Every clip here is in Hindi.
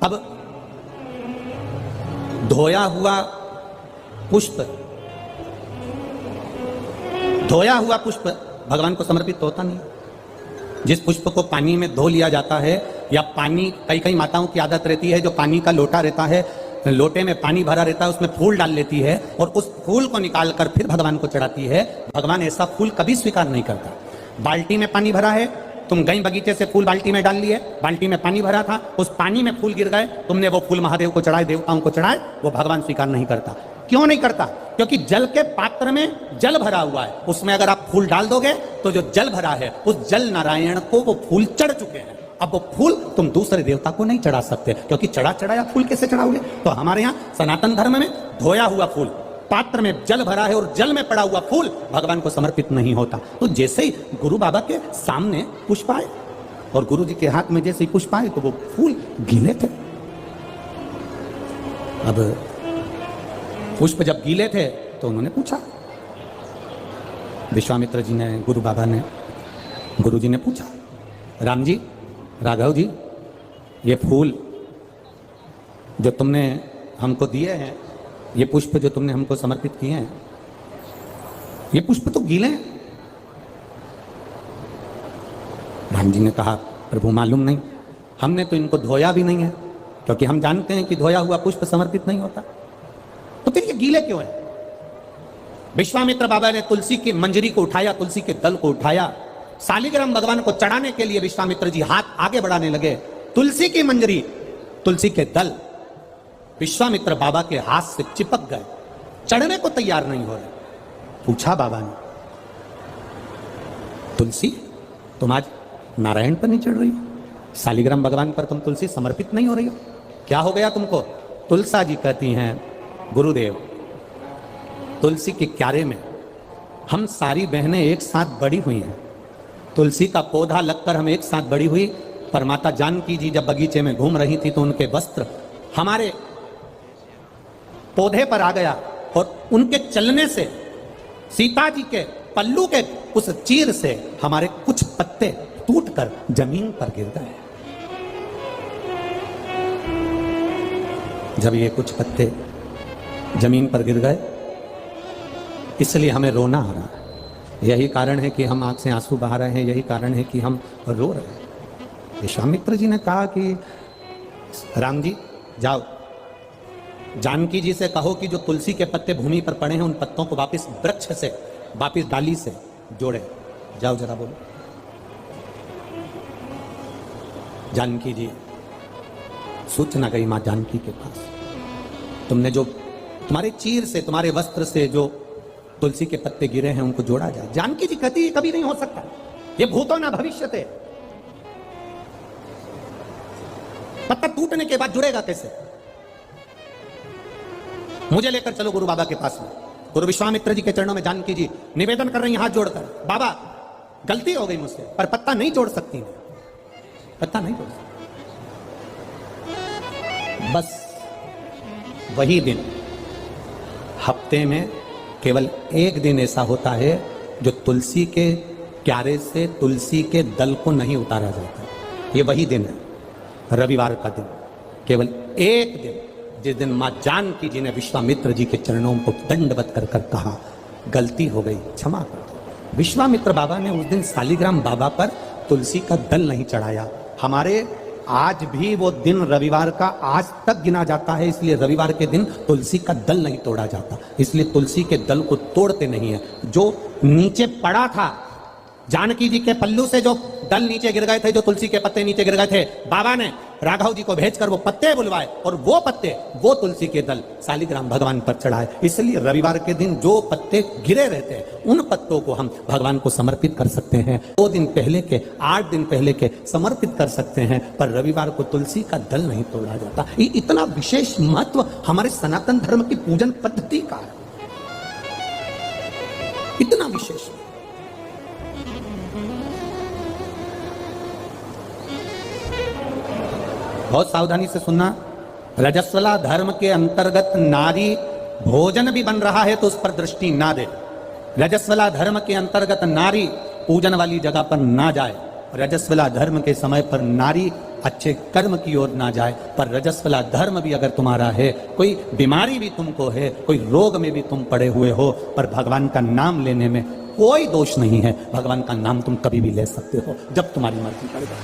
अब धोया हुआ पुष्प, धोया हुआ पुष्प भगवान को समर्पित तो होता नहीं। जिस पुष्प को पानी में धो लिया जाता है, या पानी, कई कई माताओं की आदत रहती है जो पानी का लोटा रहता है, लोटे में पानी भरा रहता है, उसमें फूल डाल लेती है और उस फूल को निकालकर फिर भगवान को चढ़ाती है। भगवान ऐसा फूल कभी स्वीकार नहीं करता। बाल्टी में पानी भरा है, तुम गई बगीचे से फूल बाल्टी में डाल लिए, बाल्टी में पानी भरा था, उस पानी में फूल गिर गए, तुमने वो फूल महादेव को चढ़ाए, देवताओं को चढ़ाए, वो भगवान स्वीकार नहीं करता। क्यों नहीं करता? क्योंकि जल के पात्र में जल भरा हुआ है, उसमें अगर आप फूल डाल दोगे तो जो जल भरा है उस जल नारायण को वो फूल चढ़ चुके हैं। अब वो फूल तुम दूसरे देवता को नहीं चढ़ा सकते, क्योंकि चढ़ाया फूल कैसे चढ़ाओगे? तो हमारे यहाँ सनातन धर्म में धोया हुआ फूल, पात्र में जल भरा है और जल में पड़ा हुआ फूल भगवान को समर्पित नहीं होता। तो जैसे ही गुरु बाबा के सामने पुष्प आए और गुरु जी के हाथ में जैसे ही पुष्प आए तो वो फूल गीले थे। अब पुष्प जब गीले थे तो उन्होंने पूछा, विश्वामित्र जी ने, गुरु बाबा ने, गुरु जी ने पूछा, राम जी, राघव जी, ये फूल जो तुमने हमको दिए हैं, ये पुष्प जो तुमने हमको समर्पित किए हैं, ये पुष्प तो गीले हैं। राम जी ने कहा, प्रभु मालूम नहीं, हमने तो इनको धोया भी नहीं है, क्योंकि हम जानते हैं कि धोया हुआ पुष्प समर्पित नहीं होता, तो फिर ये गीले क्यों है? विश्वामित्र बाबा ने तुलसी की मंजरी को उठाया, तुलसी के दल को उठाया, शालिग्राम भगवान को चढ़ाने के लिए विश्वामित्र जी हाथ आगे बढ़ाने लगे। तुलसी की मंजरी, तुलसी के दल विश्वामित्र बाबा के हाथ से चिपक गए, चढ़ने को तैयार नहीं हो रहे। पूछा बाबा ने, तुलसी तुम आज नारायण पर नहीं चढ़ रही हो, शालिग्राम भगवान पर तुम तुलसी समर्पित नहीं हो रही हो, क्या हो गया तुमको? तुलसा जी कहती हैं, गुरुदेव, तुलसी के क्यारे में हम सारी बहनें एक साथ बड़ी हुई हैं, तुलसी का पौधा लगकर हम एक साथ बड़ी हुई, पर माता जानकी जी जब बगीचे में घूम रही थी तो उनके वस्त्र हमारे पौधे पर आ गया और उनके चलने से, सीता जी के पल्लू के उस चीर से हमारे कुछ पत्ते टूटकर जमीन पर गिर गए। जब ये कुछ पत्ते जमीन पर गिर गए, इसलिए हमें रोना आ रहा है। यही कारण है कि हम आंख से आंसू बहा रहे हैं, यही कारण है कि हम रो रहे हैं। विश्वामित्र जी ने कहा कि राम जी जाओ, जानकी जी से कहो कि जो तुलसी के पत्ते भूमि पर पड़े हैं उन पत्तों को वापस वृक्ष से, वापस डाली से जोड़े। जाओ जरा बोलो। जानकी जी सूचना गई मां जानकी के पास, तुमने जो, तुम्हारे चीर से, तुम्हारे वस्त्र से जो तुलसी के पत्ते गिरे हैं उनको जोड़ा जाए। जानकी जी कहती है कभी नहीं हो सकता, ये भूतो ना भविष्यते, पत्ता टूटने के बाद जुड़ेगा कैसे? मुझे लेकर चलो गुरु बाबा के पास में। गुरु विश्वामित्र जी के चरणों में जानकी जी निवेदन कर रही हैं हाथ जोड़कर, बाबा गलती हो गई मुझसे, पर पत्ता नहीं जोड़ सकती, पत्ता नहीं जोड़ सकती। बस वही दिन, हफ्ते में केवल एक दिन ऐसा होता है जो तुलसी के क्यारे से तुलसी के दल को नहीं उतारा जाता। ये वही दिन है, रविवार का दिन, केवल एक दिन, जिस दिन मां जानकी जी ने विश्वामित्र जी के चरणों को दंडवत कर कर कहा, गलती हो गई, क्षमा कर दो। विश्वामित्र बाबा ने उस दिन शालिग्राम बाबा पर तुलसी का दल नहीं चढ़ाया। हमारे आज भी वो दिन रविवार का आज तक गिना जाता है, इसलिए रविवार के दिन तुलसी का दल नहीं तोड़ा जाता, इसलिए तुलसी के दल को तोड़ते नहीं है। जो नीचे पड़ा था, जानकी जी के पल्लू से जो दल नीचे गिर गए थे, जो तुलसी के पत्ते नीचे गिर गए थे, बाबा ने राघव जी को भेजकर वो पत्ते बुलवाए और वो पत्ते, वो तुलसी के दल शालिग्राम भगवान पर चढ़ाए। इसलिए रविवार के दिन जो पत्ते गिरे रहते हैं उन पत्तों को हम भगवान को समर्पित कर सकते हैं। 2 दिन पहले के, 8 दिन पहले के समर्पित कर सकते हैं, पर रविवार को तुलसी का दल नहीं तोड़ा जाता। ये इतना विशेष महत्व हमारे सनातन धर्म की पूजन पद्धति का है, इतना विशेष। बहुत सावधानी से सुनना, रजस्वला धर्म के अंतर्गत नारी भोजन भी बन रहा है तो उस पर दृष्टि ना दे। रजस्वला धर्म के अंतर्गत नारी पूजन वाली जगह पर ना जाए। रजस्वला धर्म के समय पर नारी अच्छे कर्म की ओर ना जाए। पर रजस वाला धर्म भी अगर तुम्हारा है, कोई बीमारी भी तुमको है, कोई रोग में भी तुम पड़े हुए हो, पर भगवान का नाम लेने में कोई दोष नहीं है। भगवान का नाम तुम कभी भी ले सकते हो जब तुम्हारी मर्जी पड़ जाए।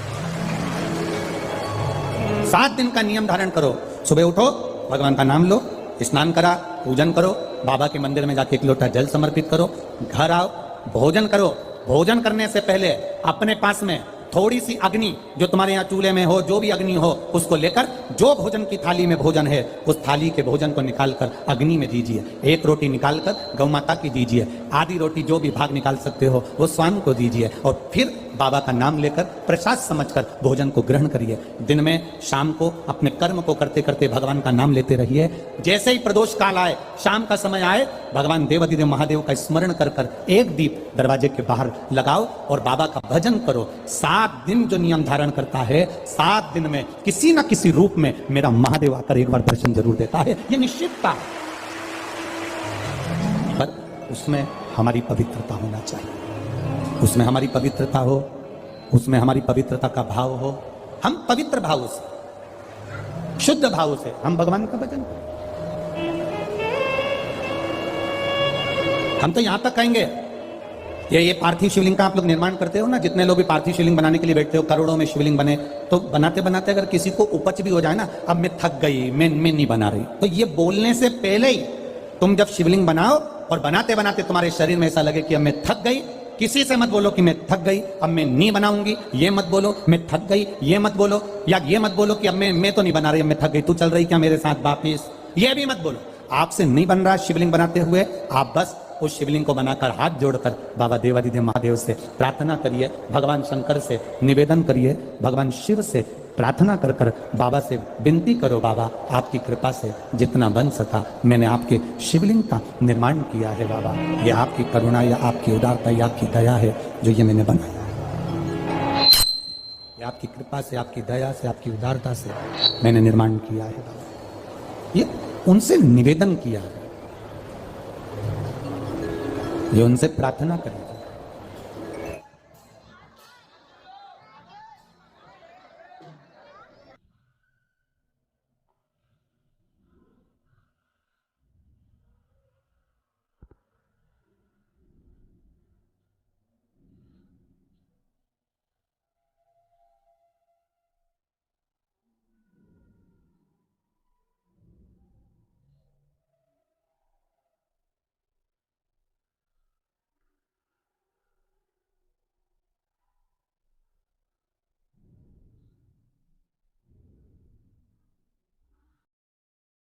7 दिन का नियम धारण करो। सुबह उठो, भगवान का नाम लो, स्नान करा, पूजन करो, बाबा के मंदिर में जाके 1 लोटा जल समर्पित करो, घर आओ, भोजन करो। भोजन करने से पहले अपने पास में थोड़ी सी अग्नि, जो तुम्हारे यहाँ चूल्हे में हो, जो भी अग्नि हो, उसको लेकर जो भोजन की थाली में भोजन है, उस थाली के भोजन को निकालकर अग्नि में दीजिए। 1 रोटी निकालकर गौ माता की दीजिए, आधी रोटी जो भी भाग निकाल सकते हो वो स्वामी को दीजिए, और फिर बाबा का नाम लेकर प्रसाद समझकर भोजन को ग्रहण करिए। दिन में शाम को अपने कर्म को करते करते भगवान का नाम लेते रहिए। जैसे ही प्रदोष काल आए, शाम का समय आए, भगवान देवाधिदेव महादेव का स्मरण कर कर 1 दीप दरवाजे के बाहर लगाओ और बाबा का भजन करो। 7 दिन जो नियम धारण करता है, 7 दिन में किसी न किसी रूप में मेरा महादेव आकर एक बार दर्शन जरूर देता है, ये निश्चितता। पर उसमें हमारी पवित्रता होना चाहिए, उसमें हमारी पवित्रता हो, उसमें हमारी पवित्रता का भाव हो। हम पवित्र भाव से, शुद्ध भाव से हम भगवान का भजन। हम तो यहां तक कहेंगे, ये पार्थिव शिवलिंग का आप लोग निर्माण करते हो ना, जितने लोग भी पार्थिव शिवलिंग बनाने के लिए बैठते हो, करोड़ों में शिवलिंग बने, तो बनाते बनाते अगर किसी को उपच भी हो जाए ना, अब मैं थक गई, मैं नहीं बना रही, तो ये बोलने से पहले ही तुम जब शिवलिंग बनाओ और बनाते बनाते तुम्हारे शरीर में ऐसा लगे कि अब मैं थक गई, किसी से मत बोलो कि मैं थक गई, अब मैं नहीं बनाऊंगी, ये मत बोलो मैं थक गई, ये मत बोलो, या ये मत बोलो कि अब मैं तो नहीं बना रही, अब मैं थक गई, तू चल रही क्या मेरे साथ वापिस, ये भी मत बोलो। आपसे नहीं बन रहा शिवलिंग बनाते हुए, आप बस उस शिवलिंग को बनाकर हाथ जोड़कर बाबा देवाधिदेव महादेव से प्रार्थना करिए, भगवान शंकर से निवेदन करिए, भगवान शिव से प्रार्थना कर कर बाबा से विनती करो, बाबा आपकी कृपा से जितना बन सका मैंने आपके शिवलिंग का निर्माण किया है, बाबा ये आपकी करुणा या आपकी उदारता या आपकी दया है जो ये मैंने बनाया, ये आपकी कृपा से, आपकी दया से, आपकी उदारता से मैंने निर्माण किया है बाबा। ये उनसे निवेदन किया है, ये उनसे प्रार्थना करें।